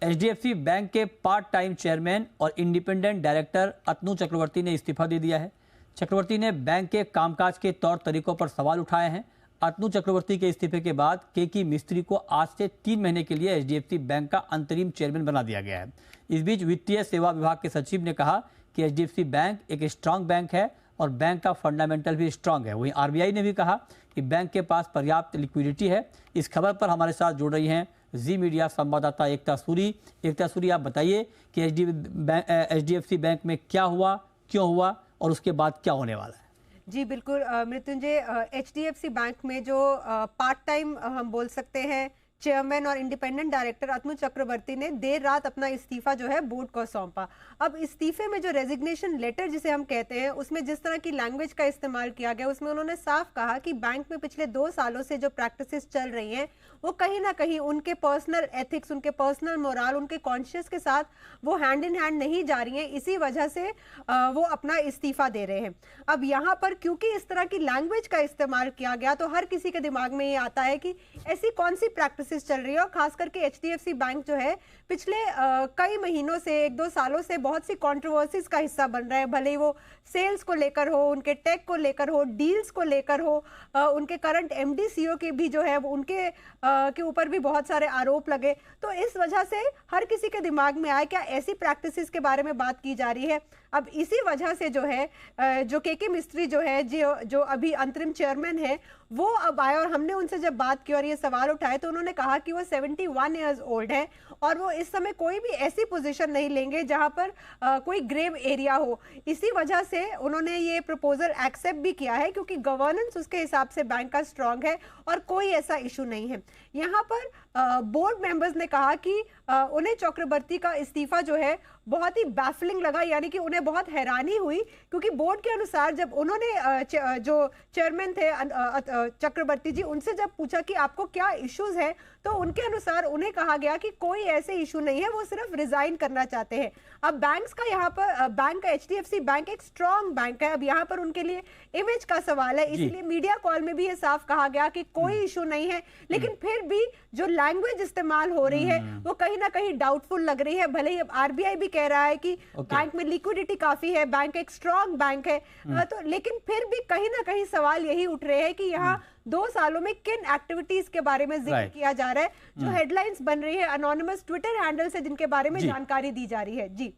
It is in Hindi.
एचडीएफसी बैंक के पार्ट टाइम चेयरमैन और इंडिपेंडेंट डायरेक्टर अतनु चक्रवर्ती ने इस्तीफा दे दिया है। चक्रवर्ती ने बैंक के कामकाज के तौर तरीकों पर सवाल उठाए हैं। अतनु चक्रवर्ती के इस्तीफे के बाद केकी मिस्त्री को आज से 3 महीने के लिए एचडीएफसी बैंक का अंतरिम चेयरमैन बना दिया गया है। इस बीच वित्तीय सेवा विभाग के सचिव ने कहा कि एचडीएफसी बैंक एक स्ट्रांग बैंक है और बैंक का फंडामेंटल भी स्ट्रांग है। वहीं आरबीआई ने भी कहा कि बैंक के पास पर्याप्त लिक्विडिटी है। इस खबर पर हमारे साथ जुड़ रही हैं जी मीडिया संवाददाता एकता सूरी। एकता सूरी, आप बताइए कि एचडीएफसी बैंक में क्या हुआ, क्यों हुआ और उसके बाद क्या होने वाला है। जी बिल्कुल मृत्युंजय, एचडीएफसी बैंक में जो पार्ट टाइम हम बोल सकते हैं चेयरमैन और इंडिपेंडेंट डायरेक्टर अतनु चक्रवर्ती ने देर रात अपना इस्तीफा जो है बोर्ड को सौंपा। अब इस्तीफे में जो रेजिग्नेशन लेटर जिसे हम कहते हैं उसमें जिस तरह की लैंग्वेज का इस्तेमाल किया गया, उसमें उन्होंने साफ कहा कि बैंक में पिछले 2 सालों से जो प्रैक्टिसेस चल रही हैं वो कहीं ना कहीं उनके पर्सनल एथिक्स, उनके पर्सनल मोरल, उनके कॉन्शियस के साथ वो हैंड इन हैंड नहीं जा रही हैं। इसी वजह से वो अपना इस्तीफा दे रहे हैं। अब यहाँ पर क्योंकि इस तरह की लैंग्वेज का इस्तेमाल किया गया तो हर किसी के दिमाग में ये आता है कि ऐसी कौन सी प्रैक्टिसेस चल रही है। और खास करके एचडीएफसी बैंक जो है पिछले कई महीनों से 1-2 सालों से बहुत सी कंट्रोवर्सीज का हिस्सा बन रहा है। भले ही वो सेल्स को लेकर हो, उनके टेक को लेकर हो, डील्स को लेकर हो, उनके करंट एमडी सीईओ के भी जो है उनके के ऊपर भी बहुत सारे आरोप लगे। तो इस वजह से हर किसी के दिमाग में आया क्या ऐसी प्रैक्टिसेस के बारे में बात की जा रही है। अब इसी वजह से जो है जो केके मिस्त्री जो है जो अभी अंतरिम चेयरमैन है वो अब आए और हमने उनसे जब बात की और ये सवाल उठाए तो उन्होंने कहा कि वो 71 ईयर्स ओल्ड है और वो इस समय कोई भी ऐसी पोजीशन नहीं लेंगे जहां पर कोई ग्रेव एरिया हो। इसी वजह से उन्होंने ये प्रपोजल एक्सेप्ट भी किया है क्योंकि गवर्नेंस उसके हिसाब से बैंक का स्ट्रांग है और कोई ऐसा इशू नहीं है। यहाँ पर बोर्ड मेंबर्स ने कहा कि उन्हें चक्रवर्ती का इस्तीफा जो है बहुत ही बैफलिंग लगा, यानी कि उन्हें बहुत हैरानी हुई क्योंकि बोर्ड के अनुसार जब उन्होंने जो चेयरमैन थे चक्रवर्ती जी उनसे जब पूछा कि आपको क्या इश्यूज हैं तो उनके अनुसार उन्हें कहा गया कि कोई ऐसे इशू नहीं है, वो सिर्फ रिजाइन करना चाहते हैं। अब बैंक्स का यहाँ पर बैंक का एचडीएफसी बैंक एक स्ट्रांग बैंक है। अब यहाँ पर उनके लिए इमेज का सवाल है, इसलिए मीडिया कॉल में भी ये साफ कहा गया कि कोई इशू नहीं है। लेकिन फिर भी जो लैंग्वेज इस्तेमाल हो रही है वो कहीं ना कहीं डाउटफुल लग रही है। भले ही अब आरबीआई भी कह रहा है कि बैंक में लिक्विडिटी काफी है, बैंक एक स्ट्रांग बैंक है, तो लेकिन फिर भी कहीं ना कहीं सवाल यही उठ रहे हैं कि यहाँ 2 सालों में किन एक्टिविटीज के बारे में जिक्र किया जा रहा है। जो हेडलाइंस बन रही है अनोनिमस ट्विटर हैंडल से जिनके बारे में जानकारी दी जा रही है। जी